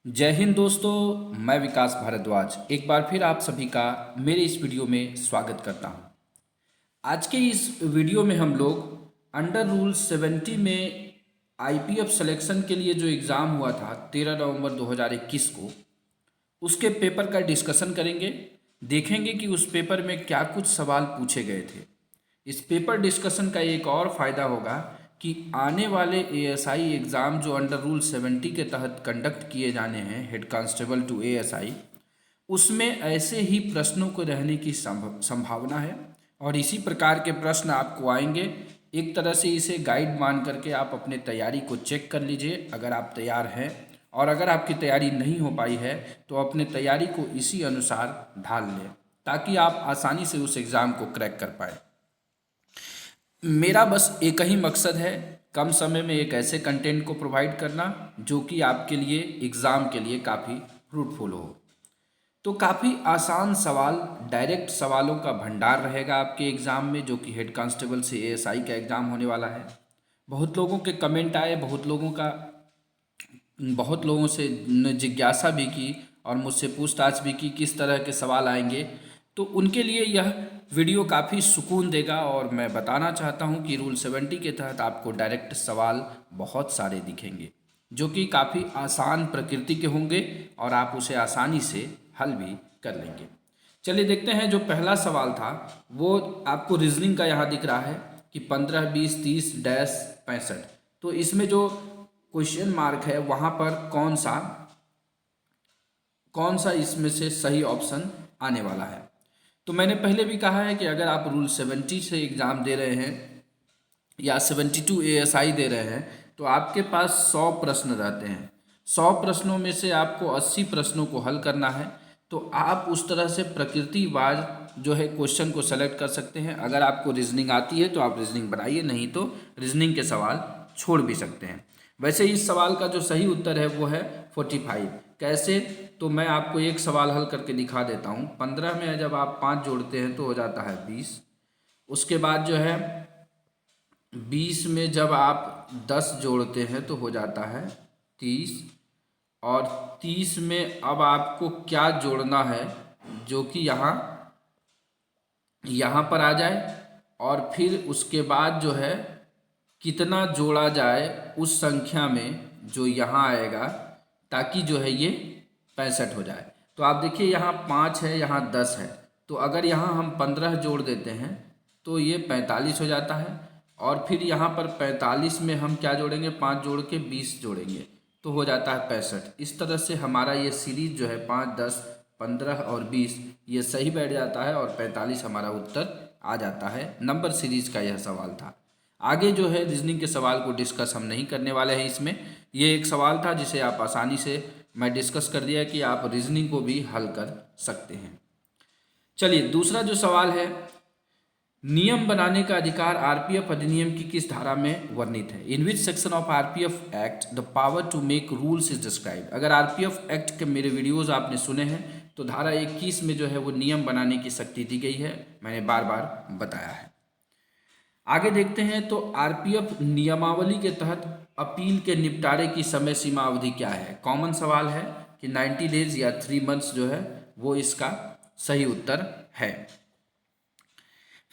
जय हिंद दोस्तों, मैं विकास भारद्वाज एक बार फिर आप सभी का मेरे इस वीडियो में स्वागत करता हूं। आज के इस वीडियो में हम लोग अंडर रूल 70 में आईपीएफ सिलेक्शन के लिए जो एग्ज़ाम हुआ था 13 नवंबर 2021 को, उसके पेपर का डिस्कशन करेंगे। देखेंगे कि उस पेपर में क्या कुछ सवाल पूछे गए थे। इस पेपर डिस्कशन का एक और फ़ायदा होगा कि आने वाले एएसआई एग्ज़ाम जो अंडर रूल 70 के तहत कंडक्ट किए जाने हैं, हेड कांस्टेबल टू एएसआई, उसमें ऐसे ही प्रश्नों को रहने की संभावना है और इसी प्रकार के प्रश्न आपको आएंगे। एक तरह से इसे गाइड मान करके आप अपने तैयारी को चेक कर लीजिए अगर आप तैयार हैं, और अगर आपकी तैयारी नहीं हो पाई है तो अपने तैयारी को इसी अनुसार ढाल लें ताकि आप आसानी से उस एग्ज़ाम को क्रैक कर पाए। मेरा बस एक ही मकसद है, कम समय में एक ऐसे कंटेंट को प्रोवाइड करना जो कि आपके लिए एग्ज़ाम के लिए काफ़ी फ्रूटफुल हो। तो काफ़ी आसान सवाल, डायरेक्ट सवालों का भंडार रहेगा आपके एग्ज़ाम में, जो कि हेड कांस्टेबल से एएसआई का एग्ज़ाम होने वाला है। बहुत लोगों के कमेंट आए, बहुत लोगों से जिज्ञासा भी की और मुझसे पूछताछ भी की किस तरह के सवाल आएंगे। तो उनके लिए यह वीडियो काफ़ी सुकून देगा और मैं बताना चाहता हूं कि रूल 70 के तहत आपको डायरेक्ट सवाल बहुत सारे दिखेंगे जो कि काफ़ी आसान प्रकृति के होंगे और आप उसे आसानी से हल भी कर लेंगे। चलिए देखते हैं। जो पहला सवाल था वो आपको रीजनिंग का यहाँ दिख रहा है कि 15, 20, 30 डैश 65। तो इसमें जो क्वेश्चन मार्क है वहाँ पर कौन सा इसमें से सही ऑप्शन आने वाला है। तो मैंने पहले भी कहा है कि अगर आप रूल 70 से एग्ज़ाम दे रहे हैं या 72 एएसआई दे रहे हैं तो आपके पास 100 प्रश्न रहते हैं। 100 प्रश्नों में से आपको 80 प्रश्नों को हल करना है। तो आप उस तरह से प्रकृतिवाज जो है क्वेश्चन को सेलेक्ट कर सकते हैं। अगर आपको रीजनिंग आती है तो आप रीजनिंग बनाइए, नहीं तो रीजनिंग के सवाल छोड़ भी सकते हैं। वैसे इस सवाल का जो सही उत्तर है वो है 45। कैसे? तो मैं आपको एक सवाल हल करके दिखा देता हूँ। 15 में जब आप 5 जोड़ते हैं तो हो जाता है 20। उसके बाद जो है 20 में जब आप 10 जोड़ते हैं तो हो जाता है 30। और 30 में अब आपको क्या जोड़ना है जो कि यहाँ पर आ जाए, और फिर उसके बाद जो है कितना जोड़ा जाए उस संख्या में जो यहाँ आएगा, ताकि जो है ये 65 हो जाए। तो आप देखिए यहाँ 5 है, यहाँ 10 है, तो अगर यहाँ हम 15 जोड़ देते हैं तो ये 45 हो जाता है। और फिर यहाँ पर 45 में हम क्या जोड़ेंगे, 5 जोड़ के 20 जोड़ेंगे तो हो जाता है 65। इस तरह से हमारा ये सीरीज जो है 5, 10, 15 और 20 ये सही बैठ जाता है और 45 हमारा उत्तर आ जाता है। नंबर सीरीज का यह सवाल था। आगे जो है रीजनिंग के सवाल को डिस्कस हम नहीं करने वाले हैं इसमें। ये एक सवाल था जिसे आप आसानी से मैं डिस्कस कर दिया कि आप रीजनिंग को भी हल कर सकते हैं। चलिए दूसरा जो सवाल है, नियम बनाने का अधिकार आरपीएफ अधिनियम की किस धारा में वर्णित है? In which section of RPF act the power to make rules is described. अगर आरपीएफ एक्ट के मेरे वीडियोस आपने सुने हैं तो धारा 21 में जो है वो नियम बनाने की शक्ति दी गई है, मैंने बार बार बताया है। आगे देखते हैं। तो आरपीएफ नियमावली के तहत अपील के निपटारे की समय सीमा अवधि क्या है? कॉमन सवाल है कि 90 डेज या 3 मंथ्स जो है वो इसका सही उत्तर है।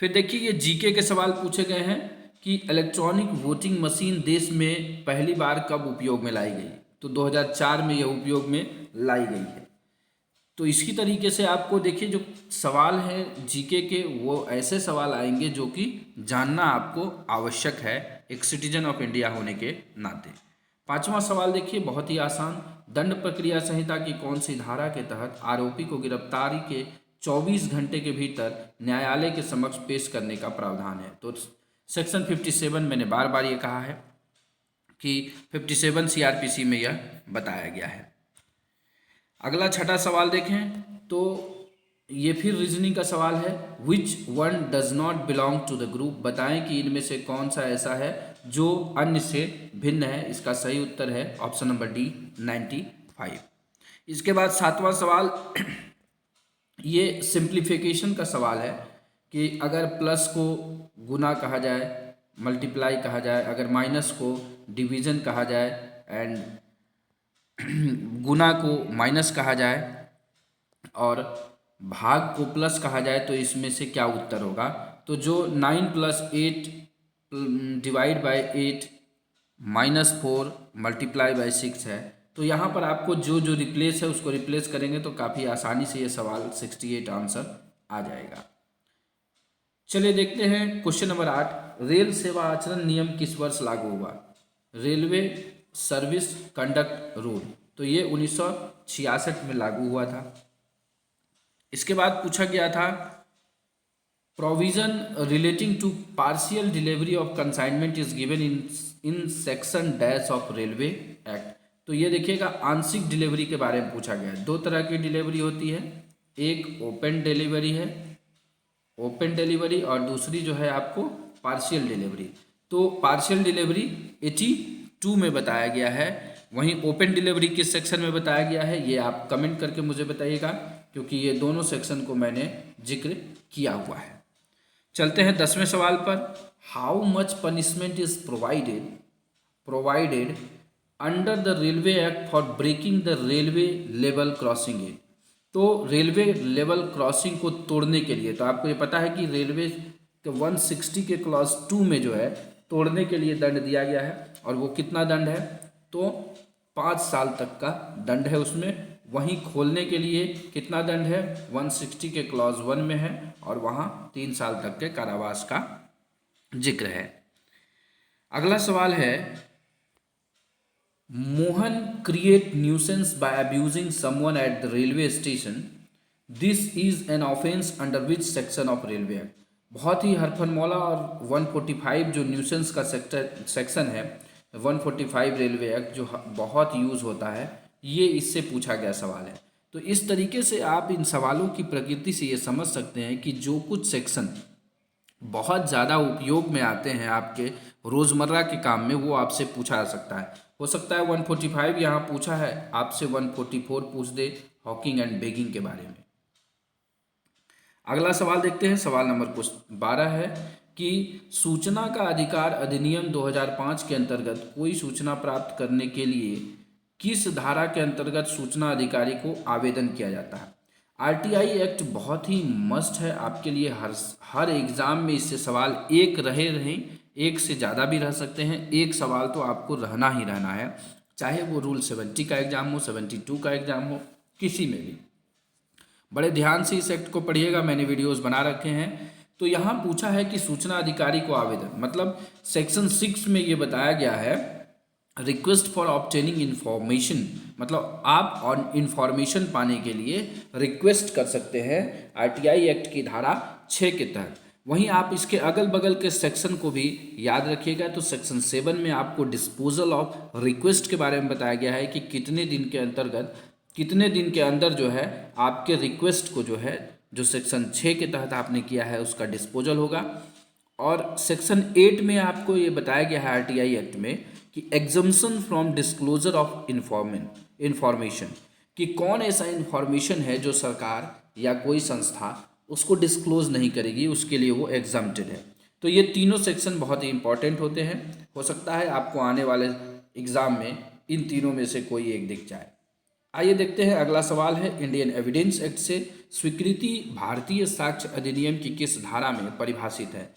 फिर देखिए ये जीके के सवाल पूछे गए हैं कि इलेक्ट्रॉनिक वोटिंग मशीन देश में पहली बार कब उपयोग में लाई गई? तो 2004 में यह उपयोग में लाई गई है। तो इसी तरीके से आपको देखिए जो सवाल हैं जीके के वो ऐसे सवाल आएंगे जो कि जानना आपको आवश्यक है एक सिटीजन ऑफ इंडिया होने के नाते। पांचवा सवाल देखिए बहुत ही आसान। दंड प्रक्रिया संहिता की कौन सी धारा के तहत आरोपी को गिरफ्तारी के 24 घंटे के भीतर न्यायालय के समक्ष पेश करने का प्रावधान है? तो सेक्शन 57, मैंने बार बार ये कहा है कि 57 सीआरपीसी में यह बताया गया है। अगला छठा सवाल देखें तो ये फिर रीजनिंग का सवाल है। Which one does not belong to the group. बताएं कि इनमें से कौन सा ऐसा है जो अन्य से भिन्न है। इसका सही उत्तर है ऑप्शन नंबर डी 95। इसके बाद सातवां सवाल ये सिंप्लीफिकेशन का सवाल है कि अगर प्लस को गुना कहा जाए, मल्टीप्लाई कहा जाए, अगर माइनस को डिवीजन कहा जाए, एंड गुना को माइनस कहा जाए और भाग को प्लस कहा जाए तो इसमें से क्या उत्तर होगा। तो जो 9 + 8 डिवाइड बाय 8 -4 मल्टीप्लाई बाय 6 है, तो यहाँ पर आपको जो जो रिप्लेस है उसको रिप्लेस करेंगे तो काफ़ी आसानी से ये सवाल 68 आंसर आ जाएगा। चलिए देखते हैं क्वेश्चन नंबर 8, रेल सेवा आचरण नियम किस वर्ष लागू हुआ। रेलवे सर्विस कंडक्ट रूल, तो ये 1966 में लागू हुआ था। इसके बाद पूछा गया था provision relating to partial delivery of consignment is given in section dash of railway act. तो ये देखिएगा आंशिक डिलीवरी के बारे में पूछा गया है। दो तरह की डिलीवरी होती है, एक ओपन डिलीवरी है, ओपन डिलीवरी, और दूसरी जो है आपको पार्शियल डिलीवरी। तो पार्शियल डिलीवरी 82 में बताया गया है, वहीं ओपन डिलीवरी किस सेक्शन में बताया गया है ये आप कमेंट करके मुझे बताइएगा, क्योंकि ये दोनों सेक्शन को मैंने जिक्र किया हुआ है। चलते हैं 10वें सवाल पर, how much punishment is provided under the railway act for breaking the railway level crossing at. तो रेलवे लेवल क्रॉसिंग को तोड़ने के लिए, तो आपको ये पता है कि रेलवे के 160 के क्लॉज 2 में जो है तोड़ने के लिए दंड दिया गया है, और वो कितना दंड है, तो 5 साल तक का दंड है उसमें। वहीं खोलने के लिए कितना दंड है, 160 के क्लॉज 1 में है, और वहाँ 3 साल तक के कारावास का जिक्र है। अगला सवाल है, Mohan create nuisance by abusing someone at the railway station, this is an offence under which section of railway act. बहुत ही हरफनमौला और 145 जो न्यूसेंस का सेक्शन है 145 रेलवे एक्ट जो बहुत यूज़ होता है, ये इससे पूछा गया सवाल है। तो इस तरीके से आप इन सवालों की प्रकृति से ये समझ सकते हैं कि जो कुछ सेक्शन बहुत ज़्यादा उपयोग में आते हैं आपके रोज़मर्रा के काम में, वो आपसे पूछा जा सकता है। हो सकता है 145 यहाँ पूछा है, आपसे 144 पूछ दे हॉकिंग एंड बेगिंग के बारे में। अगला सवाल देखते हैं, सवाल नंबर 12 है कि सूचना का अधिकार अधिनियम 2005 के अंतर्गत कोई सूचना प्राप्त करने के लिए किस धारा के अंतर्गत सूचना अधिकारी को आवेदन किया जाता है। आरटीआई एक्ट बहुत ही मस्ट है आपके लिए, हर एग्ज़ाम में इससे सवाल एक रहे एक से ज़्यादा भी रह सकते हैं, एक सवाल तो आपको रहना ही रहना है, चाहे वो रूल 70 का एग्ज़ाम हो, 72 का एग्ज़ाम हो, किसी में भी। बड़े ध्यान से इस एक्ट को पढ़िएगा, मैंने वीडियोस बना रखे हैं। तो यहाँ पूछा है कि सूचना अधिकारी को आवेदन, मतलब सेक्शन 6 में ये बताया गया है रिक्वेस्ट फॉर ऑब्टेनिंग इन्फॉर्मेशन, मतलब आप और इन्फॉर्मेशन पाने के लिए रिक्वेस्ट कर सकते हैं आरटीआई एक्ट की धारा 6 के तहत। वहीं आप इसके अगल बगल के सेक्शन को भी याद रखिएगा। तो सेक्शन 7 में आपको डिस्पोजल ऑफ रिक्वेस्ट के बारे में बताया गया है कि कितने दिन के अंदर जो है आपके रिक्वेस्ट को जो है जो सेक्शन 6 के तहत आपने किया है उसका डिस्पोजल होगा। और सेक्शन 8 में आपको ये बताया गया है आरटीआई एक्ट में कि exemption from disclosure of information, कि कौन ऐसा इंफॉर्मेशन है जो सरकार या कोई संस्था उसको डिस्क्लोज नहीं करेगी, उसके लिए वो एग्जम्प्टेड है। तो ये तीनों सेक्शन बहुत ही इंपॉर्टेंट होते हैं, हो सकता है आपको आने वाले एग्ज़ाम में इन तीनों में से कोई एक दिख जाए। आइए देखते हैं, अगला सवाल है, इंडियन एविडेंस एक्ट से स्वीकृति भारतीय साक्ष्य अधिनियम की किस धारा में परिभाषित है।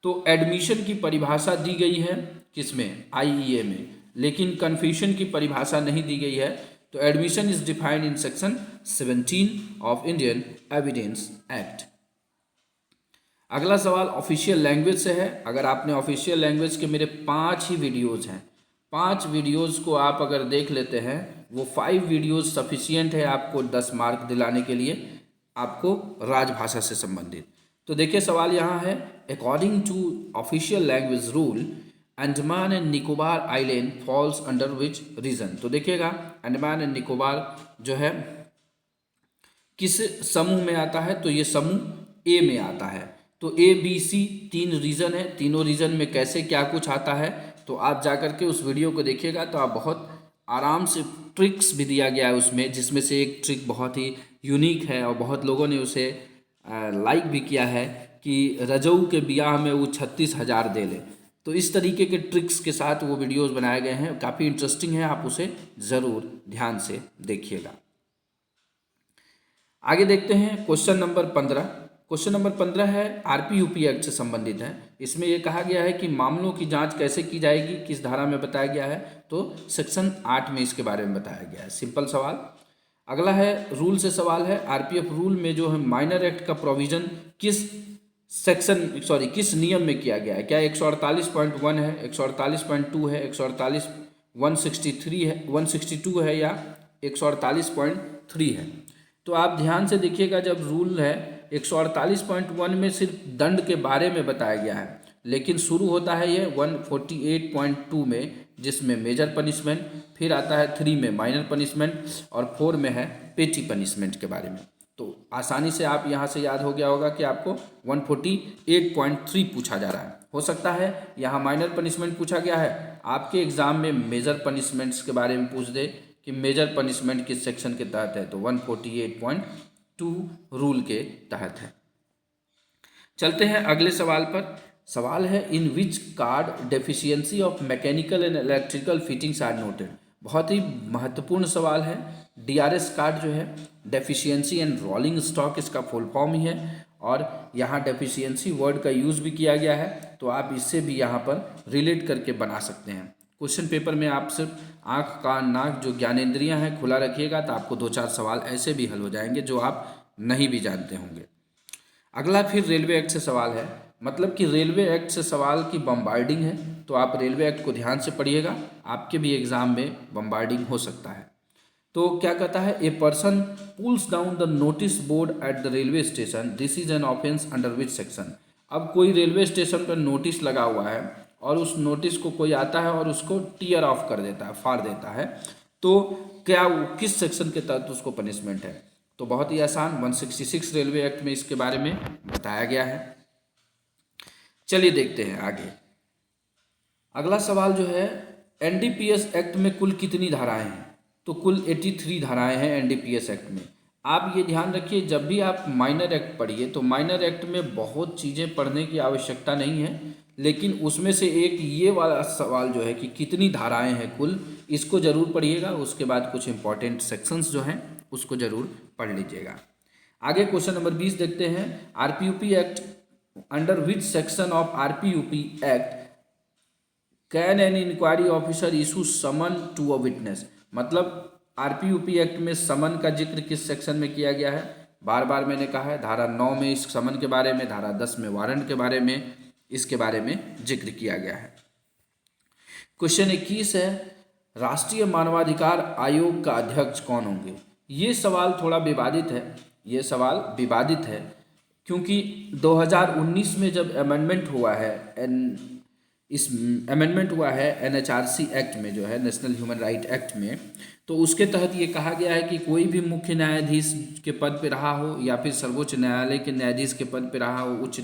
तो एडमिशन की परिभाषा दी गई है किसमें, आईईए में, लेकिन कन्फ्यूशन की परिभाषा नहीं दी गई है। तो admission is defined in section 17 of Indian evidence act. अगला सवाल ऑफिशियल लैंग्वेज से है। अगर आपने ऑफिशियल लैंग्वेज के मेरे 5 ही वीडियोज़ हैं, 5 वीडियोज़ को आप अगर देख लेते हैं, वो 5 वीडियोज़ सफिशियंट है आपको 10 मार्क दिलाने के लिए, आपको राजभाषा से संबंधित। तो देखिए सवाल यहाँ है, according to official language rule Andaman and Nicobar island falls under which region. तो देखिएगा अंडमान एंड निकोबार जो है किस समूह में आता है, तो ये समूह ए में आता है। तो ABC 3 रीजन है, तीनों रीजन में कैसे क्या कुछ आता है तो आप जाकर के उस वीडियो को देखिएगा, तो आप बहुत आराम से ट्रिक्स भी दिया गया है उसमें, जिसमें से एक ट्रिक बहुत ही यूनिक है और बहुत लोगों ने उसे लाइक भी किया है कि रजऊ के ब्याह में वो 36,000 दे ले। तो इस तरीके के ट्रिक्स के साथ वो वीडियोस बनाए गए हैं, काफ़ी इंटरेस्टिंग है, आप उसे ज़रूर ध्यान से देखिएगा। आगे देखते हैं क्वेश्चन नंबर 15। क्वेश्चन नंबर 15 है आरपीयूपी एक्ट से संबंधित है। इसमें यह कहा गया है कि मामलों की जांच कैसे की जाएगी, किस धारा में बताया गया है, तो सेक्शन 8 में इसके बारे में बताया गया है। सिंपल सवाल। अगला है रूल से सवाल है, आरपीएफ रूल में जो है माइनर एक्ट का प्रोविजन किस किस नियम में किया गया है? क्या 148.1 है, 148.2 है, 148 163 है, 162 है, या 148.3 है? तो आप ध्यान से देखिएगा, जब रूल है 148.1 में सिर्फ दंड के बारे में बताया गया है, लेकिन शुरू होता है ये 148.2 में, जिसमें मेजर पनिशमेंट, फिर आता है 3 में माइनर पनिशमेंट, और 4 में है पेटी पनिशमेंट के बारे में। तो आसानी से आप यहाँ से याद हो गया होगा कि आपको 148.3 पूछा जा रहा है। हो सकता है यहाँ माइनर पनिशमेंट पूछा गया है, आपके एग्जाम में मेजर पनिशमेंट्स के बारे में पूछ दे कि मेजर पनिशमेंट किस सेक्शन के तहत है, तो 148.2 रूल के तहत है। चलते हैं अगले सवाल पर। सवाल है in which card deficiency of mechanical and electrical fittings are noted. बहुत ही महत्वपूर्ण सवाल है। डीआरएस कार्ड जो है डेफिशिएंसी एंड रोलिंग स्टॉक, इसका फुल फॉर्म ही है, और यहाँ डेफिशिएंसी वर्ड का यूज़ भी किया गया है, तो आप इससे भी यहाँ पर रिलेट करके बना सकते हैं। क्वेश्चन पेपर में आप सिर्फ आँख कान नाक जो ज्ञानेंद्रियाँ हैं खुला रखिएगा, तो आपको 2-4 सवाल ऐसे भी हल हो जाएंगे जो आप नहीं भी जानते होंगे। अगला फिर रेलवे एक्ट से सवाल है, मतलब कि रेलवे एक्ट से सवाल की बम्बार्डिंग है, तो आप रेलवे एक्ट को ध्यान से पढ़िएगा, आपके भी एग्जाम में बम्बार्डिंग हो सकता है। तो क्या कहता है, a person pulls down the notice board at the railway station, this is an offence under which section. अब कोई रेलवे स्टेशन पर नोटिस लगा हुआ है और उस नोटिस को कोई आता है और उसको टीयर ऑफ कर देता है, फाड़ देता है, तो क्या किस सेक्शन के तहत उसको पनिशमेंट है? तो बहुत ही आसान, 166 रेलवे एक्ट में इसके बारे में बताया गया है। चलिए देखते हैं आगे। अगला सवाल जो है, एनडीपीएस एक्ट में कुल कितनी धाराएं हैं? तो कुल 83 धाराएं हैं एनडीपीएस एक्ट में। आप ये ध्यान रखिए, जब भी आप माइनर एक्ट पढ़िए तो माइनर एक्ट में बहुत चीज़ें पढ़ने की आवश्यकता नहीं है, लेकिन उसमें से एक ये वाला सवाल जो है कि कितनी धाराएं हैं कुल, इसको जरूर पढ़िएगा। उसके बाद कुछ इंपॉर्टेंट सेक्शंस जो हैं उसको जरूर पढ़ लीजिएगा। आगे क्वेश्चन नंबर 20 देखते हैं। RPUP act, under which section of RPUP act can an inquiry officer issue summon to a witness? मतलब आरपीयूपी एक्ट में समन का जिक्र किस सेक्शन में किया गया है? बार बार मैंने कहा है, धारा 9 में इस समन के बारे में, धारा 10 में वारंट के बारे में, इसके बारे में जिक्र किया गया है। क्वेश्चन 21 है, राष्ट्रीय मानवाधिकार आयोग का अध्यक्ष कौन होंगे? ये सवाल थोड़ा विवादित है, ये सवाल विवादित है क्योंकि 2019 में जब अमेंडमेंट हुआ है, इस अमेंडमेंट हुआ है एनएचआरसी एक्ट में, जो है नेशनल ह्यूमन राइट एक्ट में, तो उसके तहत ये कहा गया है कि कोई भी मुख्य न्यायाधीश के पद पे रहा हो या फिर सर्वोच्च न्यायालय के न्यायाधीश के पद पे रहा हो, उच्च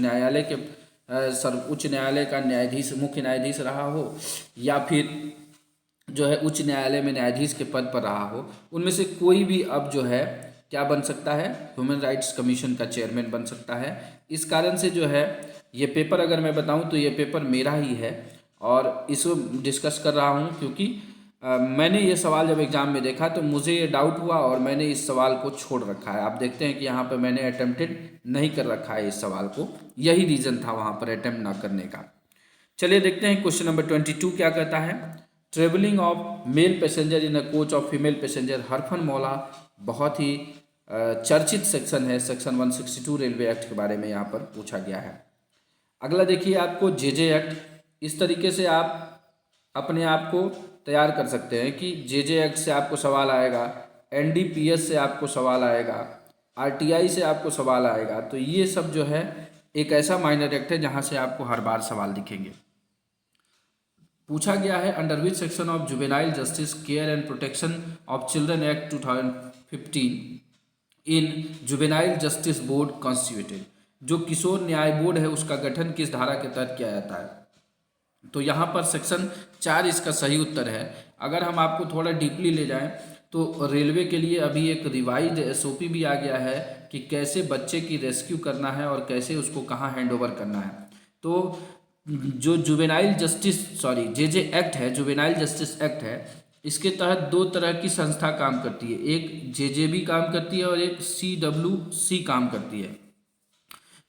न्यायालय का न्यायाधीश मुख्य न्यायाधीश रहा हो, या फिर जो है उच्च न्यायालय में न्यायाधीश के पद पर रहा हो, उनमें से कोई भी अब जो है क्या बन सकता है? ह्यूमन राइट्स कमीशन का चेयरमैन बन सकता है। इस कारण से जो है ये पेपर, अगर मैं बताऊं तो ये पेपर मेरा ही है और इसको डिस्कस कर रहा हूं क्योंकि मैंने ये सवाल जब एग्ज़ाम में देखा तो मुझे ये डाउट हुआ और मैंने इस सवाल को छोड़ रखा है। आप देखते हैं कि यहाँ पर मैंने अटेम्प्टेड नहीं कर रखा है इस सवाल को, यही रीज़न था वहाँ पर अटेम्प्ट ना करने का। चलिए देखते हैं क्वेश्चन नंबर 22 क्या कहता है। Travelling of male passenger in a coach of female passenger, हरफन मौला बहुत ही चर्चित सेक्शन है, सेक्शन 162 रेलवे एक्ट के बारे में यहाँ पर पूछा गया है। अगला देखिए आपको जेजे एक्ट, इस तरीके से आप अपने आप को तैयार कर सकते हैं कि जेजे एक्ट से आपको सवाल आएगा, एनडीपीएस से आपको सवाल आएगा, आरटीआई से आपको सवाल आएगा। तो ये सब जो है एक ऐसा माइनर एक्ट है जहाँ से आपको हर बार सवाल दिखेंगे। पूछा गया है under which section of juvenile justice care and protection of children act 2015 in juvenile justice board constituted, जो किशोर न्याय बोर्ड है उसका गठन किस धारा के तहत किया जाता है? तो यहाँ पर सेक्शन 4 इसका सही उत्तर है। अगर हम आपको थोड़ा डीपली ले जाएं तो रेलवे के लिए अभी एक रिवाइज एसओपी भी आ गया है कि कैसे बच्चे की रेस्क्यू करना है और कैसे उसको कहाँ हैंड ओवर करना है। तो जो जुवेनाइल जस्टिस जे एक्ट है, जुवेनाइल जस्टिस एक्ट है, इसके तहत दो तरह की संस्था काम करती है, एक जेजेबी काम करती है और एक सीडब्ल्यूसी काम करती है।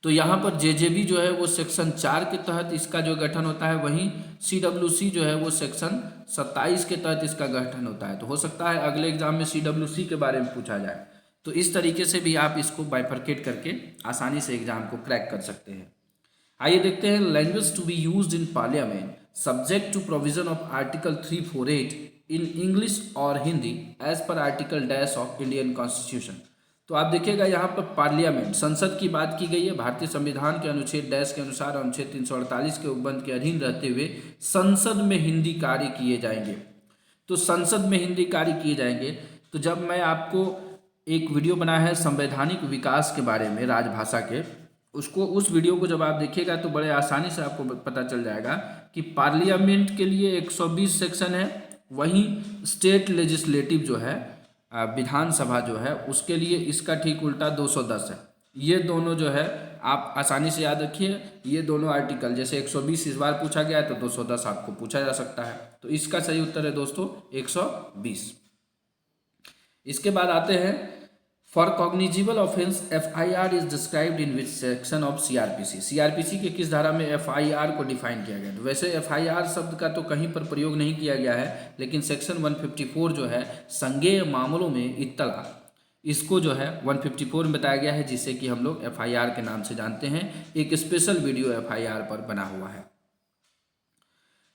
तो यहाँ पर जेजेबी जो है वो सेक्शन 4 के तहत इसका जो गठन होता है, वहीं सीडब्ल्यूसी जो है वो सेक्शन 27 के तहत इसका गठन होता है। तो हो सकता है अगले एग्जाम में सीडब्ल्यूसी के बारे में पूछा जाए, तो इस तरीके से भी आप इसको बाइफरकेट करके आसानी से एग्जाम को क्रैक कर सकते हैं। आइए देखते हैं, language to be used in parliament subject to provision of article 348 in English और Hindi as per article dash of Indian constitution. तो आप देखिएगा यहाँ पर पार्लियामेंट, संसद की बात की गई है। भारतीय संविधान के अनुच्छेद डैश के अनुसार अनुच्छेद 348 के उपबंध के अधीन रहते हुए संसद में हिंदी कार्य किए जाएंगे। तो संसद में हिंदी कार्य किए जाएंगे। तो जब मैं आपको एक वीडियो बनाया है संवैधानिक विकास के बारे में राजभाषा के, उस वीडियो को जब आप देखिएगा तो बड़े आसानी से आपको पता चल जाएगा कि पार्लियामेंट के लिए 120 सेक्शन है, वहीं स्टेट लेजिस्लेटिव जो है विधानसभा जो है उसके लिए इसका ठीक उल्टा 210 है। ये दोनों जो है आप आसानी से याद रखिए, ये दोनों आर्टिकल, जैसे 120 इस बार पूछा गया है तो 210 आपको पूछा जा सकता है। तो इसका सही उत्तर है दोस्तों 120। इसके बाद आते हैं, for cognizable offence FIR is described in which section of CRPC के किस धारा में FIR को डिफाइन किया गया। तो वैसे FIR शब्द का तो कहीं पर प्रयोग नहीं किया गया है, लेकिन सेक्शन 154 जो है संज्ञेय मामलों में इत्तला, इसको जो है 154 में बताया गया है, जिसे कि हम लोग FIR के नाम से जानते हैं। एक स्पेशल वीडियो FIR पर बना हुआ है।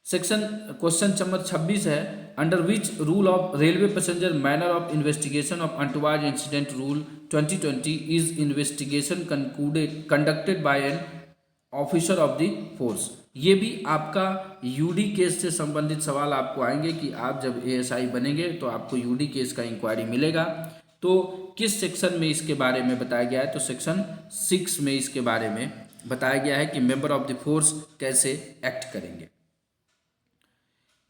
क्वेश्चन नंबर 26 है, under which rule of railway passenger manner of investigation of untoward incident rule 2020 is investigation conducted by an officer of the force. ये भी आपका यूडी केस से संबंधित सवाल आपको आएंगे कि आप जब ASI बनेंगे तो आपको यूडी केस का इंक्वायरी मिलेगा। तो किस सेक्शन में इसके बारे में बताया गया है, तो सेक्शन 6 में इसके बारे में बताया गया है कि मेंबर ऑफ द फोर्स कैसे एक्ट करेंगे।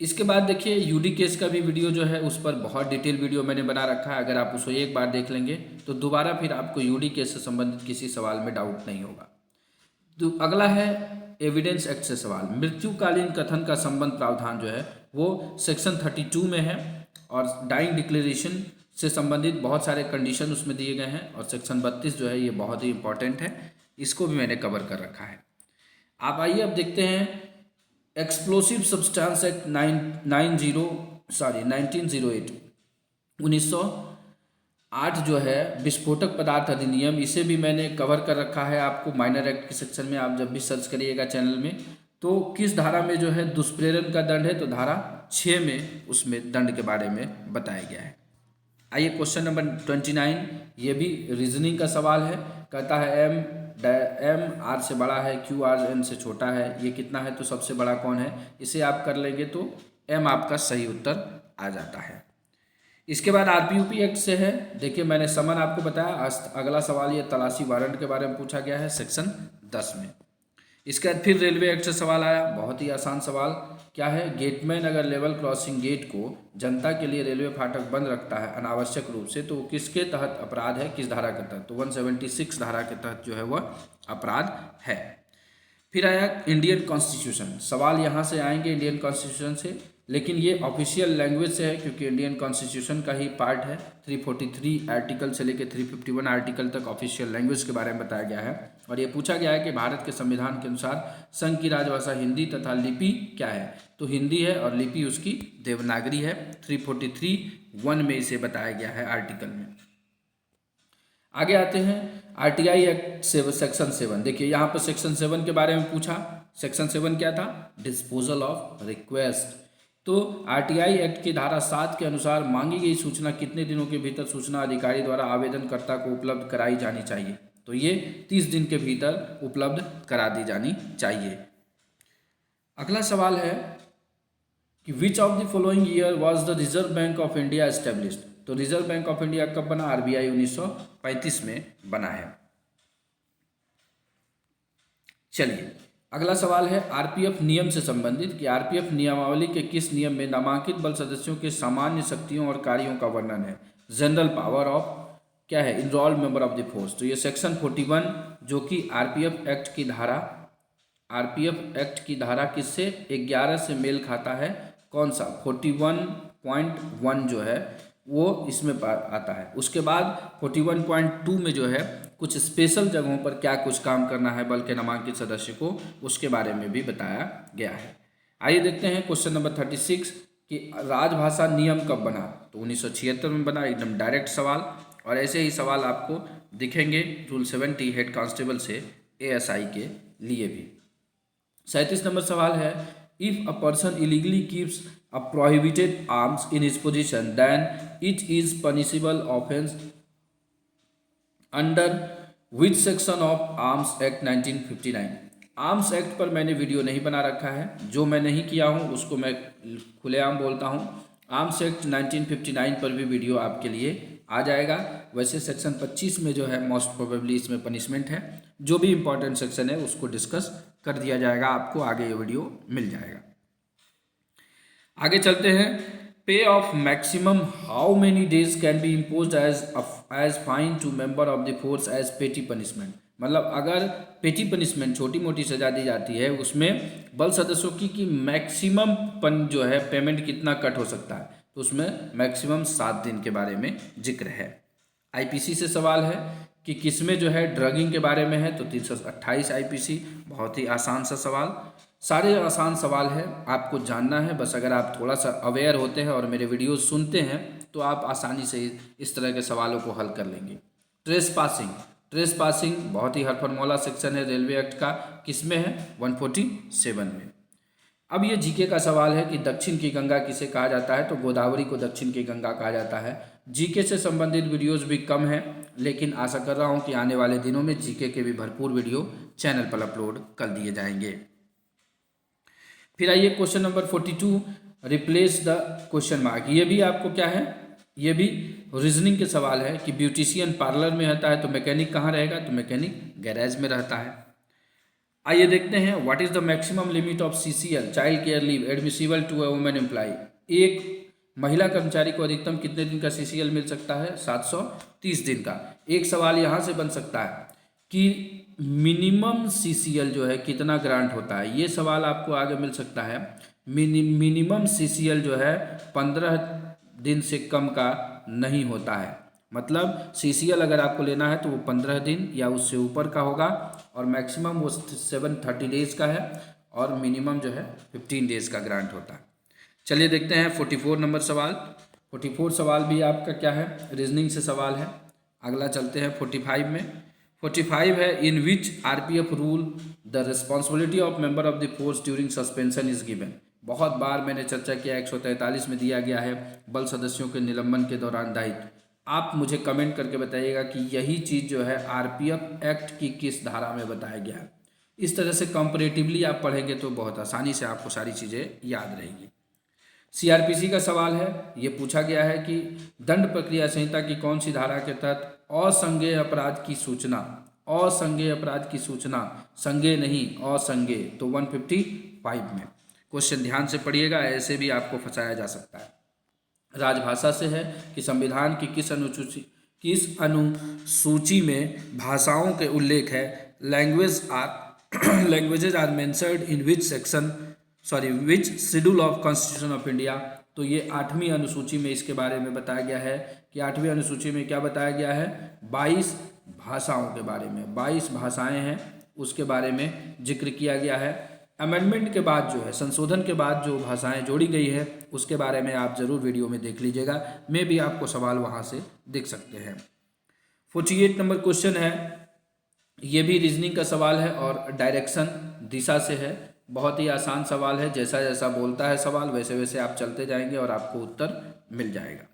इसके बाद देखिए, यूडी केस का भी वीडियो जो है उस पर बहुत डिटेल वीडियो मैंने बना रखा है। अगर आप उसको एक बार देख लेंगे तो दोबारा फिर आपको यूडी केस से संबंधित किसी सवाल में डाउट नहीं होगा। तो अगला है एविडेंस एक्ट से सवाल। मृत्युकालीन कथन का संबंध प्रावधान जो है वो सेक्शन 32 में है, और डाइंग डिक्लेरेशन से संबंधित बहुत सारे कंडीशन उसमें दिए गए हैं। और सेक्शन 32 जो है ये बहुत ही इंपॉर्टेंट है, इसको भी मैंने कवर कर रखा है। आप आइए अब देखते हैं, एक्सप्लोसिव सब्सटेंस एक्ट 1908 जो है विस्फोटक पदार्थ अधिनियम, इसे भी मैंने कवर कर रखा है आपको माइनर एक्ट के सेक्शन में। आप जब भी सर्च करिएगा चैनल में तो किस धारा में जो है दुष्प्रेरण का दंड है, तो धारा 6 में उसमें दंड के बारे में बताया गया है। आइए क्वेश्चन नंबर 29, ये भी रीजनिंग का सवाल है। कहता है M R से बड़ा है, Q R N से छोटा है, ये कितना है, तो सबसे बड़ा कौन है। इसे आप कर लेंगे तो M आपका सही उत्तर आ जाता है। इसके बाद RPUP एक्ट से है। देखिए मैंने समन आपको बताया। अगला सवाल ये तलाशी वारंट के बारे में पूछा गया है सेक्शन 10 में। इसके बाद फिर रेलवे एक्ट से सवाल आया, बहुत ही आसान सवाल। क्या है, गेटमैन अगर लेवल क्रॉसिंग गेट को जनता के लिए रेलवे फाटक बंद रखता है अनावश्यक रूप से, तो किसके तहत अपराध है, किस धारा के तहत, तो 176 धारा के तहत जो है वह अपराध है। फिर आया इंडियन कॉन्स्टिट्यूशन। सवाल यहाँ से आएंगे इंडियन कॉन्स्टिट्यूशन से, लेकिन ये ऑफिशियल लैंग्वेज से है क्योंकि इंडियन कॉन्स्टिट्यूशन का ही पार्ट है। 343 आर्टिकल से लेकर 351 आर्टिकल तक ऑफिशियल लैंग्वेज के बारे में बताया गया है। और ये पूछा गया है कि भारत के संविधान के अनुसार संघ की राजभाषा हिंदी तथा लिपि क्या है, तो हिंदी है और लिपि उसकी देवनागरी है। 343(1) में इसे बताया गया है आर्टिकल में। आगे आते हैं RTI एक्ट सेक्शन 7। देखिए यहाँ पर सेक्शन 7 के बारे में पूछा। सेक्शन 7 क्या था, डिस्पोजल ऑफ रिक्वेस्ट। तो RTI एक्ट की धारा 7 के अनुसार मांगी गई सूचना कितने दिनों के भीतर सूचना अधिकारी द्वारा आवेदनकर्ता को उपलब्ध कराई जानी चाहिए, तो ये 30 दिन के भीतर उपलब्ध करा दी जानी चाहिए। अगला सवाल है कि विच of the following year was the reserve bank of India established. तो रिजर्व बैंक ऑफ इंडिया कब बना, RBI 1935 में बना है। चलिए अगला सवाल है RPF नियम से संबंधित कि RPF नियमावली के किस नियम में नामांकित बल सदस्यों के सामान्य शक्तियों और कार्यों का वर्णन है। जनरल पावर ऑफ क्या है, enrolled member of the force. तो ये सेक्शन 41 जो कि RPF एक्ट की धारा आरपीएफ एक्ट की धारा किससे 11 से मेल खाता है? कौन सा? 41.1 जो है वो इसमें आता है। उसके बाद 41.2 में जो है कुछ स्पेशल जगहों पर क्या कुछ काम करना है बल के नामांकित सदस्य को, उसके बारे में भी बताया गया है। आइए देखते हैं क्वेश्चन नंबर 36 कि राजभाषा नियम कब बना? तो 1976 में बना। एकदम डायरेक्ट सवाल, और ऐसे ही सवाल आपको दिखेंगे रूल 70 हेड कांस्टेबल से एएसआई के लिए भी। 37 नंबर सवाल है, if a person illegally keeps a prohibited arms in his position then it is punishable offence under which section of arms act 1959? Arms act पर मैंने वीडियो नहीं बना रखा है, जो मैं नहीं किया हूँ उसको मैं खुलेआम बोलता हूँ। आर्म्स एक्ट 1959 पर भी वीडियो आपके लिए आ जाएगा। वैसे सेक्शन 25 में जो है मोस्ट प्रोबेबली इसमें पनिशमेंट है। जो भी इंपॉर्टेंट सेक्शन है उसको डिस्कस कर दिया जाएगा, आपको आगे ये वीडियो मिल जाएगा। आगे चलते हैं। Pay of maximum how many days can be impose as fine to member of the force as petty punishment? मतलब अगर पेटी पनिशमेंट छोटी मोटी सजा दी जाती है, उसमें बल सदस्यों की मैक्सिमम जो है पेमेंट कितना कट हो सकता है, तो उसमें मैक्सिमम 7 दिन के बारे में जिक्र है। आईपीसी से सवाल है कि किसमें जो है ड्रगिंग के बारे में है, तो 328 आईपीसी। बहुत ही आसान सा सवाल, सारे आसान सवाल है, आपको जानना है बस। अगर आप थोड़ा सा अवेयर होते हैं और मेरे वीडियो सुनते हैं तो आप आसानी से इस तरह के सवालों को हल कर लेंगे। ट्रेस पासिंग बहुत ही हरफनमौला सेक्शन है रेलवे एक्ट का, किसमें है? 147 में। अब ये जीके का सवाल है कि दक्षिण की गंगा किसे कहा जाता है, तो गोदावरी को दक्षिण की गंगा कहा जाता है। जीके से संबंधित वीडियोस भी कम हैं, लेकिन आशा कर रहा हूँ कि आने वाले दिनों में जीके के भी भरपूर वीडियो चैनल पर अपलोड कर दिए जाएंगे। फिर आइए question number 42, replace the question mark. ये भी आपको क्या है, ये भी रीजनिंग के सवाल है कि ब्यूटिशियन पार्लर में रहता है तो मैकेनिक कहाँ रहेगा, तो मैकेनिक गैरेज में रहता है। आइए देखते हैं, what is the maximum limit of CCL child care leave admissible to a women employ? एक महिला कर्मचारी को अधिकतम कितने दिन का सीसीएल मिल सकता है? 730 दिन का। एक सवाल यहाँ से बन सकता है कि मिनिमम सीसीएल जो है कितना ग्रांट होता है, ये सवाल आपको आगे मिल सकता है। मिनिमम सीसीएल जो है 15 दिन से कम का नहीं होता है। मतलब सीसीएल अगर आपको लेना है तो वो 15 दिन या उससे ऊपर का होगा, और मैक्सिमम वो 730 डेज का है, और मिनिमम जो है 15 डेज का ग्रांट होता है। चलिए देखते हैं 44 नंबर सवाल। 44 सवाल भी आपका क्या है, रीजनिंग से सवाल है। अगला चलते हैं 45 में। 45 है, in which RPF rule the responsibility of member of the force during suspension is given? बहुत बार मैंने चर्चा किया, 143 में दिया गया है बल सदस्यों के निलंबन के दौरान दायित्व। आप मुझे कमेंट करके बताइएगा कि यही चीज़ जो है आरपीएफ एक्ट की किस धारा में बताया गया है। इस तरह से कंपैरेटिवली आप पढ़ेंगे तो बहुत आसानी से आपको सारी चीज़ें याद रहेगी। सीआरपीसी का सवाल है, ये पूछा गया है कि दंड प्रक्रिया संहिता की कौन सी धारा के तहत असंज्ञेय अपराध की सूचना, असंज्ञेय अपराध की सूचना, संज्ञेय नहीं असंज्ञेय, तो 155 में। क्वेश्चन ध्यान से पढ़िएगा, ऐसे भी आपको फंसाया जा सकता है। राजभाषा से है कि संविधान की किस अनुसूची में भाषाओं के उल्लेख है? Languages are mentioned in which schedule of constitution of India? तो ये 8वीं अनुसूची में इसके बारे में बताया गया है कि 8वीं अनुसूची में क्या बताया गया है? 22 भाषाओं के बारे में, 22 भाषाएं हैं उसके बारे में जिक्र किया गया है। अमेंडमेंट के बाद जो है, संशोधन के बाद जो भाषाएं जोड़ी गई है उसके बारे में आप जरूर वीडियो में देख लीजिएगा, मैं भी आपको सवाल वहां से देख सकते हैं। 48 नंबर क्वेश्चन है, ये भी रीजनिंग का सवाल है और डायरेक्शन दिशा से है। बहुत ही आसान सवाल है, जैसा जैसा बोलता है सवाल वैसे वैसे आप चलते जाएंगे और आपको उत्तर मिल जाएगा।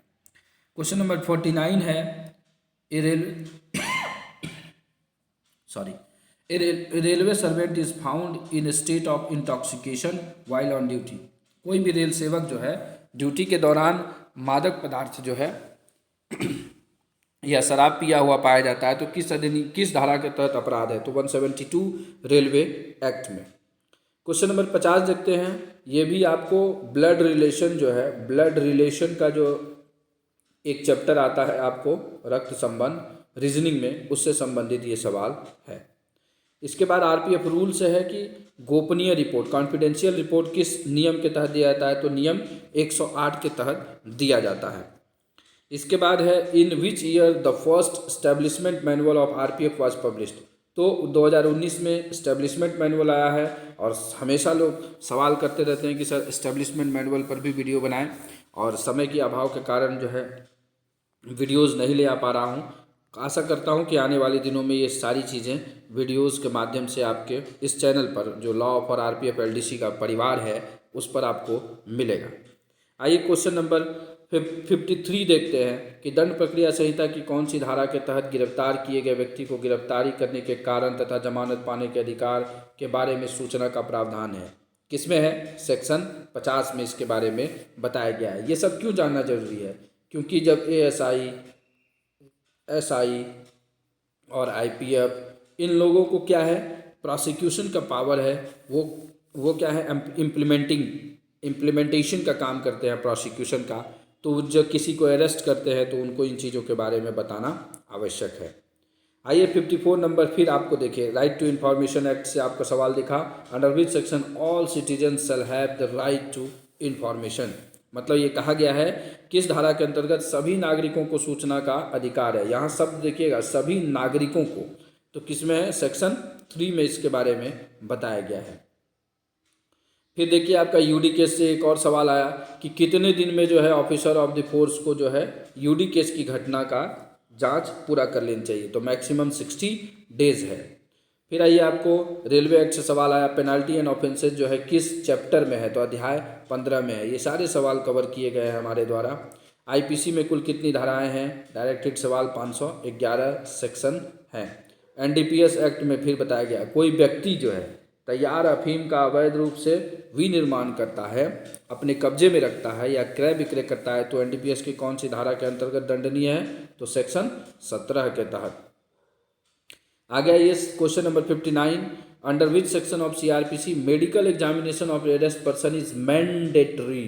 क्वेश्चन नंबर 49 है, A railway servant is found in a state of intoxication while on duty। कोई भी रेल सेवक जो है ड्यूटी के दौरान मादक पदार्थ जो है या शराब पिया हुआ पाया जाता है तो किस धारा के तहत अपराध है? तो 172 रेलवे एक्ट में। क्वेश्चन नंबर 50 देखते हैं, ये भी आपको ब्लड रिलेशन जो है, ब्लड रिलेशन का जो एक चैप्टर आता है आपको रक्त संबंध रीजनिंग में, उससे संबंधित ये सवाल है। इसके बाद आरपीएफ रूल्स है कि गोपनीय रिपोर्ट, कॉन्फिडेंशियल रिपोर्ट किस नियम के तहत दिया जाता है, तो नियम 108 के तहत दिया जाता है। इसके बाद है in which year the first establishment manual of RPF was published, तो 2019 में स्टैब्लिशमेंट मैनुअल आया है। और हमेशा लोग सवाल करते रहते हैं कि सर स्टैब्लिशमेंट मैनुअल पर भी वीडियो बनाएं, और समय के अभाव के कारण जो है वीडियोज़ नहीं ले आ पा रहा हूँ। आशा करता हूँ कि आने वाले दिनों में ये सारी चीज़ें वीडियोज़ के माध्यम से आपके इस चैनल पर, जो लॉ ऑफ और आरपीएफ एलडीसी का परिवार है, उस पर आपको मिलेगा। आइए क्वेश्चन नंबर 53 देखते हैं कि दंड प्रक्रिया संहिता की कौन सी धारा के तहत गिरफ्तार किए गए व्यक्ति को गिरफ्तारी करने के कारण तथा जमानत पाने के अधिकार के बारे में सूचना का प्रावधान है। किसमें है? सेक्शन 50 में इसके बारे में बताया गया है। ये सब क्यों जानना जरूरी है? क्योंकि जब एएसआई, एसआई और आईपीएफ, इन लोगों को क्या है, प्रोसिक्यूशन का पावर है, वो क्या है, इम्प्लीमेंटेशन का काम करते हैं प्रोसिक्यूशन का। तो जब किसी को अरेस्ट करते हैं तो उनको इन चीज़ों के बारे में बताना आवश्यक है। आइए 54 नंबर फिर आपको देखिए, राइट टू इन्फॉर्मेशन एक्ट से आपका सवाल दिखा, under which section all citizen shall have the right to information. मतलब ये कहा गया है किस धारा के अंतर्गत सभी नागरिकों को सूचना का अधिकार है। यहाँ शब्द देखिएगा, सभी नागरिकों को, तो किसमें है? सेक्शन 3 में इसके बारे में बताया गया है। फिर देखिए आपका यूडी केस से एक और सवाल आया कि कितने दिन में जो है ऑफिसर ऑफ द फोर्स को जो है यूडी केस की घटना का जांच पूरा कर लेनी चाहिए, तो मैक्सिमम 60 डेज है। फिर आइए आपको रेलवे एक्ट से सवाल आया, पेनाल्टी एंड ऑफेंसेज जो है किस चैप्टर में है, तो अध्याय 15 में है। ये सारे सवाल कवर किए गए हैं हमारे द्वारा। आईपीसी में कुल कितनी धाराएं हैं? डायरेक्ट हिट सवाल 511 सेक्शन हैं। एनडीपीएस एक्ट में फिर बताया गया, कोई व्यक्ति जो है तैयार अफीम का अवैध रूप से विनिर्माण करता है, अपने कब्जे में रखता है या क्रय विक्रय करता है, तो एनडीपीएस की कौन सी धारा के अंतर्गत दंडनीय है? तो सेक्शन 17 के तहत। आ गया ये question number 59, under which section of CrPC medical examination of arrest person is mandatory.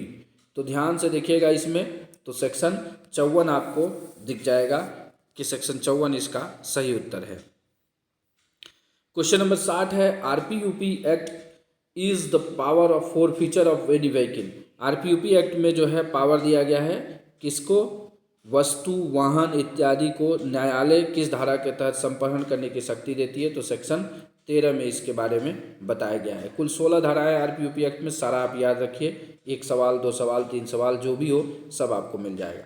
तो ध्यान से देखिएगा इसमें, तो सेक्शन 54 आपको दिख जाएगा कि सेक्शन 54 इसका सही उत्तर है। क्वेश्चन नंबर 60 है, RPUP act is the power of forfeiture of any vehicle. RPUP act में जो है पावर दिया गया है किसको? वस्तु, वाहन इत्यादि को न्यायालय किस धारा के तहत संपहरण करने की शक्ति देती है, तो सेक्शन 13 में इसके बारे में बताया गया है। कुल 16 धाराएं आरपीयूपी एक्ट में, सारा आप याद रखिए, 1 सवाल 2 सवाल 3 सवाल जो भी हो सब आपको मिल जाएगा।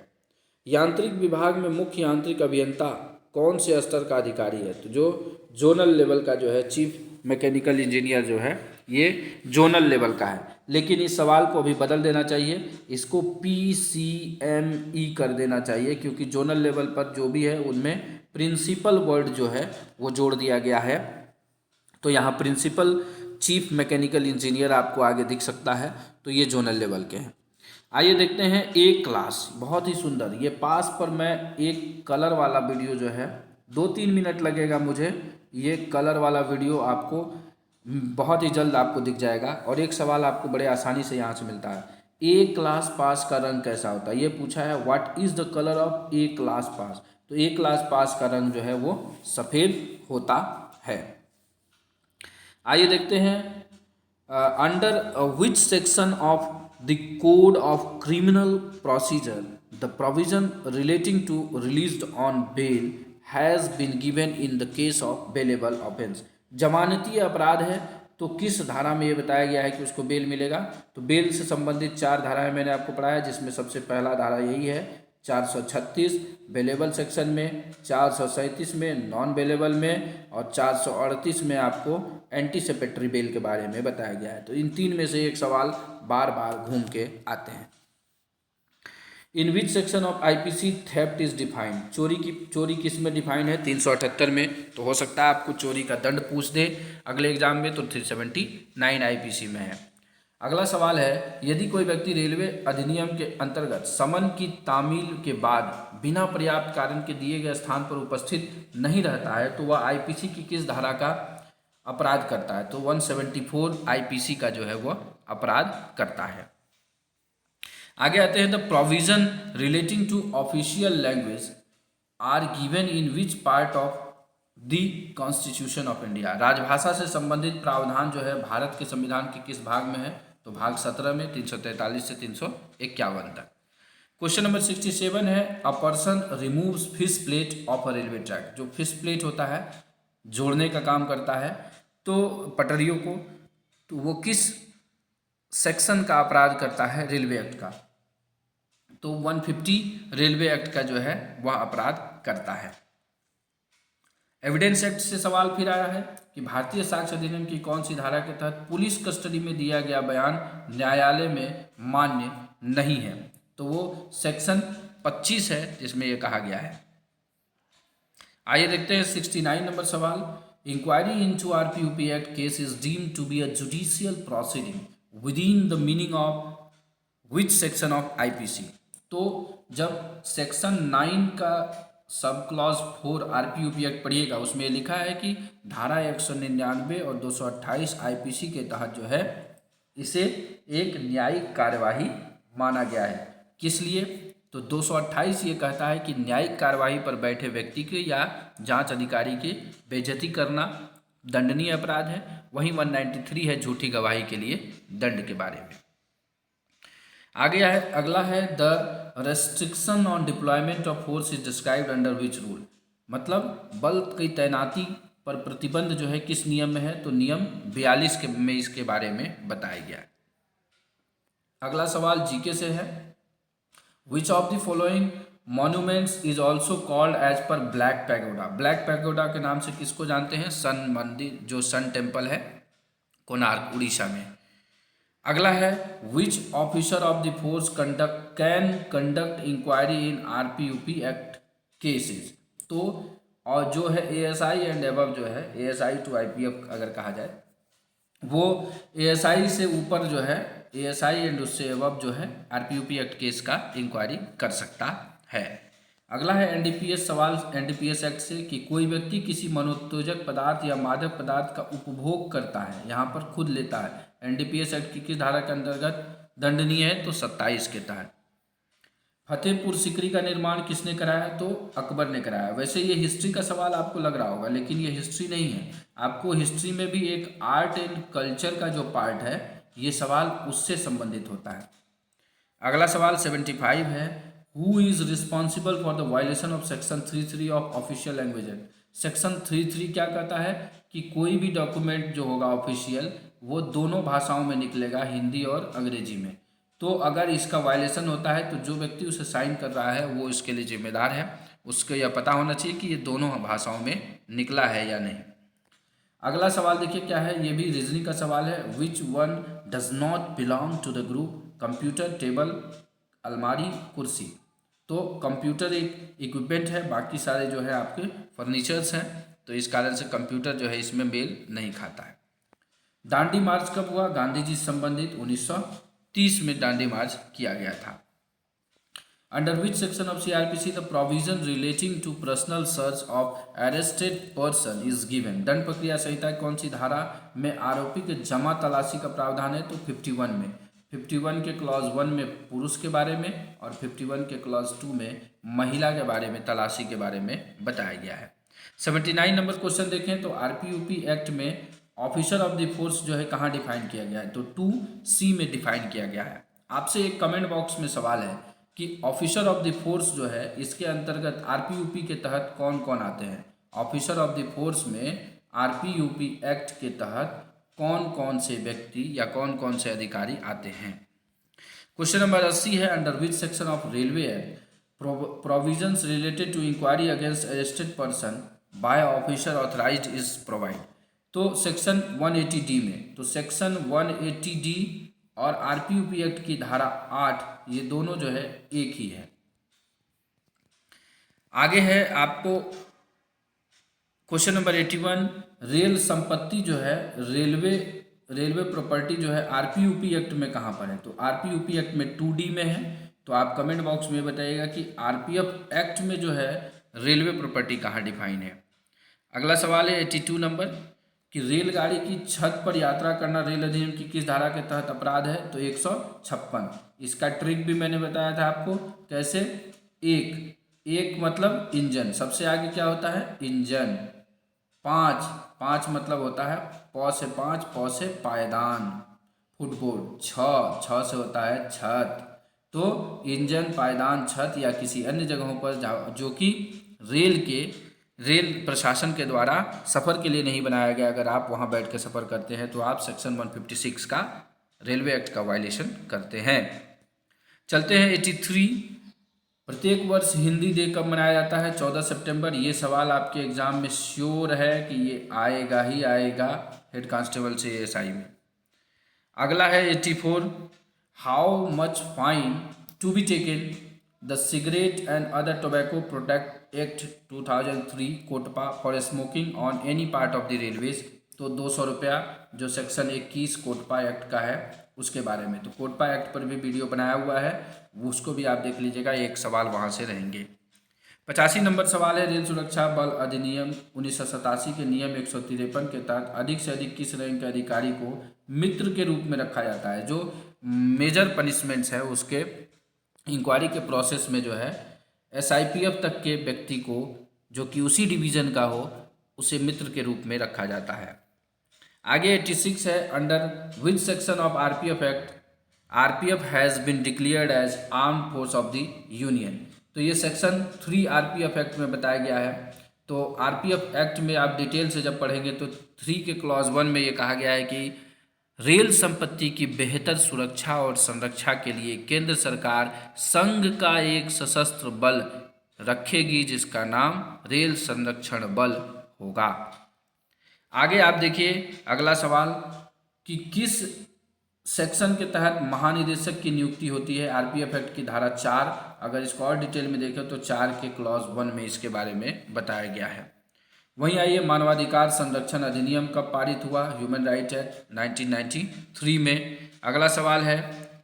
यांत्रिक विभाग में मुख्य यांत्रिक अभियंता कौन से स्तर का अधिकारी है? तो जो जोनल लेवल का जो है चीफ मैकेनिकल इंजीनियर जो है ये जोनल लेवल का है, लेकिन इस सवाल को अभी बदल देना चाहिए, इसको PCME कर देना चाहिए, क्योंकि जोनल लेवल पर जो भी है उनमें प्रिंसिपल वर्ड जो है वो जोड़ दिया गया है। तो यहाँ प्रिंसिपल चीफ मैकेनिकल इंजीनियर आपको आगे दिख सकता है, तो ये जोनल लेवल के हैं। आइए देखते हैं ए क्लास, बहुत ही सुंदर। ये पास पर मैं एक कलर वाला वीडियो जो है 2-3 मिनट लगेगा मुझे, ये कलर वाला वीडियो आपको बहुत ही जल्द आपको दिख जाएगा। और एक सवाल आपको बड़े आसानी से यहाँ से मिलता है, ए क्लास पास का रंग कैसा होता है? ये पूछा है, what is the colour of A class pass. तो ए क्लास पास का रंग जो है वो सफ़ेद होता है। आइए देखते हैं, under which section of the code of criminal procedure the provision relating to released on bail has been given in the case of bailable offense। जमानती अपराध है तो किस धारा में ये बताया गया है कि उसको बेल मिलेगा? तो बेल से संबंधित 4 धाराएं मैंने आपको पढ़ाया, जिसमें सबसे पहला धारा यही है 436 बेलेबल सेक्शन में, 437 में नॉन बेलेबल में, और 438 में आपको एंटीसिपेटरी बेल के बारे में बताया गया है। तो इन 3 में से एक सवाल बार बार घूम के आते हैं। In which section of IPC theft is defined. चोरी किस में डिफाइंड है? 378 में। तो हो सकता है आपको चोरी का दंड पूछ दे अगले एग्जाम में, तो 379 आईपीसी में है। अगला सवाल है, यदि कोई व्यक्ति रेलवे अधिनियम के अंतर्गत समन की तामील के बाद बिना पर्याप्त कारण के दिए गए स्थान पर उपस्थित नहीं रहता है, तो वह आईपीसी की किस धारा का अपराध करता है? तो 174 आईपीसी का जो है वह अपराध करता है। आगे आते हैं, the provision relating to official language are given in which part of the constitution of India. राजभाषा से संबंधित प्रावधान जो है भारत के संविधान के किस भाग में है? तो भाग 17 में 343 से 351 तक। क्वेश्चन नंबर 67 है, a person removes fish plate of a railway track. जो फिश प्लेट होता है, जोड़ने का काम करता है तो पटरियों को, तो वो किस सेक्शन का अपराध करता है? रेलवे एक्ट का। तो 150 रेलवे एक्ट का जो है वह अपराध करता है। एविडेंस एक्ट से सवाल फिर आया है कि भारतीय साक्ष्य अधिनियम की कौन सी धारा के तहत पुलिस कस्टडी में दिया गया बयान न्यायालय में मान्य नहीं है? तो वो सेक्शन 25 है जिसमें ये कहा गया है। आइए देखते हैं 69 नंबर सवाल। Inquiry into RPUP act case is deemed to be a judicial proceeding within the meaning of which section of IPC. तो जब सेक्शन 9 का सब क्लॉज 4 आरपीयूपी एक्ट पढ़िएगा, उसमें लिखा है कि धारा 199 और 228 आईपीसी के तहत जो है इसे एक न्यायिक कार्यवाही माना गया है। किस लिए? तो 228 ये कहता है कि न्यायिक कार्यवाही पर बैठे व्यक्ति के या जांच अधिकारी की बेइज्जती करना दंडनीय अपराध है। वहीं 193 है झूठी गवाही के लिए दंड के बारे में। आगे है, अगला है, the restriction on deployment of force is described under which rule. मतलब बल की तैनाती पर प्रतिबंध जो है किस नियम में है? तो नियम 42 के में इसके बारे में बताया गया है। अगला सवाल जीके से है, which of the following monuments is also called as per black pagoda. Black pagoda के नाम से किसको जानते हैं? सन मंदिर, जो सन टेम्पल है कोणार्क उड़ीसा में। अगला है, which officer of the force can conduct inquiry in RPUP act cases. तो और जो है एएसआई एंड एबव जो है, एएसआई टू आईपीएफ अगर कहा जाए, वो एएसआई से ऊपर जो है, एएसआई एंड उससे एबव जो है आरपीयूपी एक्ट केस का इंक्वायरी कर सकता है। अगला है एनडीपीएस सवाल एनडीपीएस एक्ट से कि कोई व्यक्ति किसी मनोत्तेजक पदार्थ या मादक पदार्थ का उपभोग करता है, यहाँ पर खुद लेता है, एनडीपीएस एक्ट की किस धारा के अंतर्गत दंडनीय है? तो 27 के तहत। फतेहपुर सीकरी का निर्माण किसने कराया? तो अकबर ने कराया। वैसे ये हिस्ट्री का सवाल आपको लग रहा होगा, लेकिन ये हिस्ट्री नहीं है। आपको हिस्ट्री में भी एक आर्ट एंड कल्चर का जो पार्ट है, ये सवाल उससे संबंधित होता है। अगला सवाल 75 है, who is responsible for the violation of section 33 of official language act. Section 33 क्या कहता है कि कोई भी डॉक्यूमेंट जो होगा ऑफिशियल, वो दोनों भाषाओं में निकलेगा, हिंदी और अंग्रेजी में। तो अगर इसका वायलेशन होता है तो जो व्यक्ति उसे साइन कर रहा है वो इसके लिए जिम्मेदार है। उसको यह पता होना चाहिए कि ये दोनों भाषाओं में निकला है या नहीं। अगला सवाल देखिए क्या है, ये भी रीजनिंग का सवाल है। Which one does not belong to the group computer, table, अलमारी, कुर्सी। तो कंप्यूटर एक इक्विपमेंट है, बाकी सारे जो है आपके फर्नीचर्स हैं, तो इस कारण से कंप्यूटर जो है इसमें मेल नहीं खाता है। दांडी मार्च कब हुआ? गांधी जी से संबंधित 1930 में दांडी मार्च किया गया था। Under which section of CrPC the provision relating to personal search of arrested person is given. दंड प्रक्रिया संहिता कौन सी धारा में आरोपी के जमा तलाशी का प्रावधान है? तो 51 में। 51 के क्लॉज 1 में पुरुष के बारे में और 51 के क्लॉज 2 में महिला के बारे में, तलाशी के बारे में बताया गया है। 79 नंबर क्वेश्चन देखें तो आरपीयूपी एक्ट में ऑफिसर ऑफ द फोर्स जो है कहाँ डिफाइन किया गया है? तो 2C में डिफाइन किया गया है। आपसे एक कमेंट बॉक्स में सवाल है कि ऑफिसर ऑफ द फोर्स जो है इसके अंतर्गत आरपीयूपी के तहत कौन कौन आते हैं? ऑफिसर ऑफ द फोर्स में आरपीयूपी एक्ट के तहत कौन कौन से व्यक्ति या कौन कौन से अधिकारी आते हैं? क्वेश्चन नंबर 80 है, under which section of railway act provisions related to inquiry against arrested person by officer authorised is provide. तो सेक्शन 180D में। तो सेक्शन 180D और आरपीयूपी एक्ट की धारा 8 ये दोनों जो है एक ही है। आगे है आपको क्वेश्चन नंबर 81, रेल संपत्ति जो है रेलवे प्रॉपर्टी जो है आरपीयूपी एक्ट में कहाँ पर है? तो आरपीयूपी एक्ट में 2D में है। तो आप कमेंट बॉक्स में बताइएगा कि आरपीएफ एक्ट में जो है रेलवे प्रॉपर्टी कहाँ डिफाइन है। अगला सवाल है 82 नंबर कि रेलगाड़ी की छत पर यात्रा करना रेल अधिनियम की किस धारा के तहत अपराध है? तो 156। इसका ट्रिक भी मैंने बताया था आपको, कैसे? एक मतलब इंजन, सबसे आगे क्या होता है? इंजन, पाँच, पाँच मतलब होता है प से पाँच, प से पायदान, फुटबोर्ड। छ से होता है छत। तो इंजन, पायदान, छत या किसी अन्य जगहों पर जो कि रेल प्रशासन के द्वारा सफ़र के लिए नहीं बनाया गया, अगर आप वहां बैठ के सफ़र करते हैं तो आप सेक्शन 156 का रेलवे एक्ट का वायलेशन करते हैं। चलते हैं 83। प्रत्येक वर्ष हिंदी डे कब मनाया जाता है? 14 सितंबर। ये सवाल आपके एग्जाम में श्योर है कि ये आएगा ही आएगा, हेड कांस्टेबल से एएसआई में। अगला है 84। How much fine to be taken the cigarette and other tobacco protect act 2003 COTPA for smoking on any part of the railways. तो 200 रुपया जो सेक्शन 21 कोटपा एक्ट का है उसके बारे में। तो कोटपा एक्ट पर भी वीडियो बनाया हुआ है, उसको भी आप देख लीजिएगा, एक सवाल वहाँ से रहेंगे। 85 नंबर सवाल है, रेल सुरक्षा बल अधिनियम 1987 के नियम 153 के तहत अधिक से अधिक किस रैंक के अधिकारी को मित्र के रूप में रखा जाता है? जो मेजर पनिशमेंट्स है उसके इंक्वायरी के प्रोसेस में जो है SIPF तक के व्यक्ति को जो कि उसी डिवीजन का हो उसे मित्र के रूप में रखा जाता है। आगे 86 है, under which section of RPF act RPF has been declared as arm force of the union. तो ये सेक्शन 3 RPF एक्ट में बताया गया है। तो RPF एक्ट में आप डिटेल से जब पढ़ेंगे तो 3 के क्लॉज 1 में ये कहा गया है कि रेल संपत्ति की बेहतर सुरक्षा और संरक्षा के लिए केंद्र सरकार संघ का एक सशस्त्र बल रखेगी जिसका नाम रेल संरक्षण बल होगा। आगे आप देखिए अगला सवाल कि किस सेक्शन के तहत महानिदेशक की नियुक्ति होती है? RPF एक्ट की धारा 4। अगर इसको और डिटेल में देखें तो 4 के क्लॉज 1 में इसके बारे में बताया गया है। वहीं आइए, मानवाधिकार संरक्षण अधिनियम कब पारित हुआ? ह्यूमन राइट एक्ट 1993 में। अगला सवाल है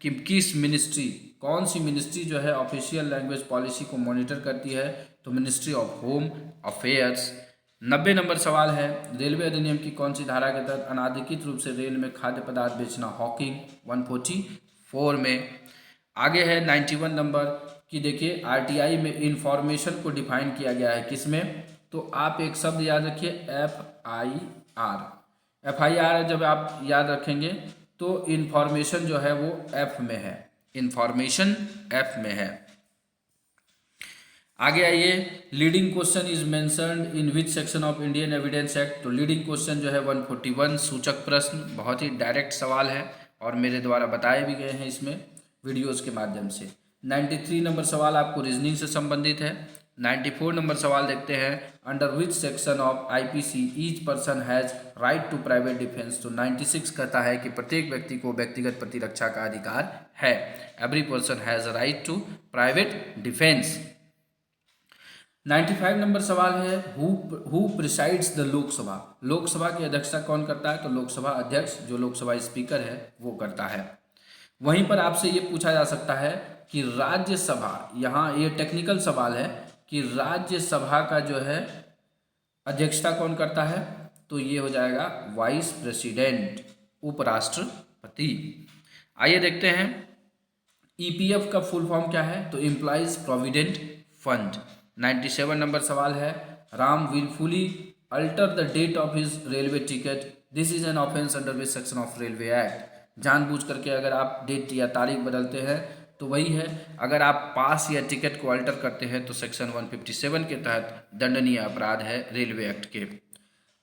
कि किस मिनिस्ट्री, कौन सी मिनिस्ट्री जो है ऑफिशियल लैंग्वेज पॉलिसी को मॉनिटर करती है? तो ministry of home affairs. 90 number सवाल है, रेलवे अधिनियम की कौन सी धारा के तहत अनाधिकृत रूप से रेल में खाद्य पदार्थ बेचना हॉकिंग? 144 में। आगे है 91 नंबर की देखिए, RTI में इंफॉर्मेशन को डिफाइन किया गया है किसमें? तो आप एक शब्द याद रखिए, FIR। FIR जब आप याद रखेंगे तो इंफॉर्मेशन जो है वो F में है, इंफॉर्मेशन F में है। आगे आइए, leading question is mentioned in which section of Indian evidence act? तो लीडिंग क्वेश्चन जो है 141 सूचक प्रश्न, बहुत ही डायरेक्ट सवाल है और मेरे द्वारा बताए भी गए हैं इसमें वीडियोस के माध्यम से। 93 नंबर सवाल आपको रीजनिंग से संबंधित है। 94 नंबर सवाल देखते हैं, under which section of IPC each person has right to private defence? तो 96 कहता है कि प्रत्येक व्यक्ति को व्यक्तिगत प्रतिरक्षा का अधिकार है। Every person has right to private defence. 95 number सवाल है, who presides the Lok Sabha? Lok Sabha की अध्यक्षता कौन करता है? तो लोकसभा अध्यक्ष जो लोकसभा स्पीकर है वो करता है। वहीं पर आपसे ये पूछा जा सकता है कि राज्यसभा, यहाँ ये टेक्निकल सवाल है कि राज्यसभा का जो है अध्यक्षता कौन करता है? तो ये हो जाएगा वाइस प्रेसिडेंट, उपराष्ट्रपति। आइए देखते हैं EPF का फुल फॉर्म क्या है? तो एम्प्लॉइज प्रोविडेंट फंड। 97 नंबर सवाल है, Ram wilfully alter the date of his railway ticket, this is an offence under which section of railway act? जानबूझ करके अगर आप डेट या तारीख बदलते हैं तो वही है, अगर आप पास या टिकट को अल्टर करते हैं तो सेक्शन 157 के तहत दंडनीय अपराध है रेलवे एक्ट के।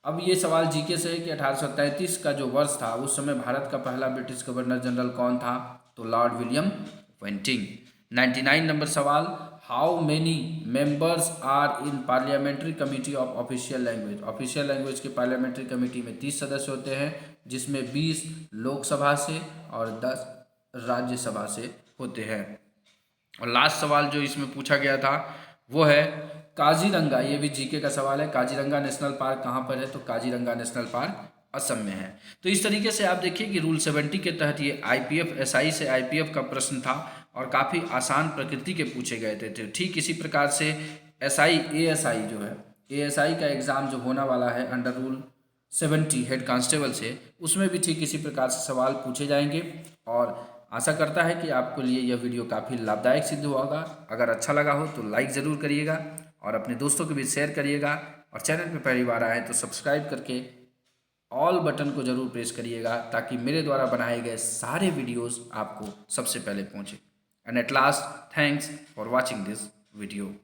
अब ये सवाल जीके से है कि 1833 का जो वर्ष था उस समय भारत का पहला ब्रिटिश गवर्नर जनरल कौन था? तो लॉर्ड विलियम बेंटिंग। 99 नंबर सवाल, how many members are in parliamentary committee of official language? Official language के पार्लियामेंट्री कमेटी में 30 सदस्य होते हैं, जिसमें 20 लोकसभा से और 10 राज्यसभा से होते हैं। और लास्ट सवाल जो इसमें पूछा गया था वो है काजीरंगा, ये भी जीके का सवाल है, काजीरंगा नेशनल पार्क कहाँ पर है? तो काजीरंगा नेशनल पार्क असम में है। तो इस तरीके से आप देखिए कि रूल 70 के तहत ये IPF SI से IPF का प्रश्न था और काफ़ी आसान प्रकृति के पूछे गए थे। ठीक इसी प्रकार से SI ASI जो है, ASI का एग्ज़ाम जो होने वाला है अंडर रूल 70 हेड कांस्टेबल से, उसमें भी ठीक इसी प्रकार से सवाल पूछे जाएंगे। और आशा करता है कि आपके लिए यह वीडियो काफ़ी लाभदायक सिद्ध होगा। अगर अच्छा लगा हो तो लाइक ज़रूर करिएगा और अपने दोस्तों के बीच शेयर करिएगा और चैनल पे पहली बार आए तो सब्सक्राइब करके ऑल बटन को ज़रूर प्रेस करिएगा ताकि मेरे द्वारा बनाए गए सारे वीडियोस आपको सबसे पहले पहुंचे। And at last, thanks for watching this video.